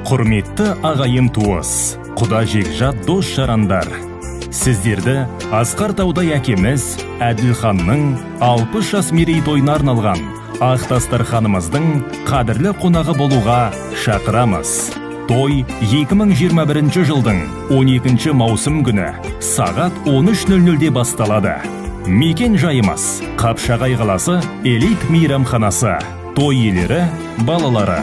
Құрметті ағайын туыс, құда жекжат дос жарандар. Сіздерді Асқар Таудай әкеміз Әділханның 60 жас мерейтойына арналған Ақтастарханымыздың қадірлі қонағы болуға шақырамыз. Той 2021 жылдың 12 маусым күні сағат 13:00-де басталады. Мекен жайымыз Қапшағай қаласы элит мейрамханасы. Той иелері балалары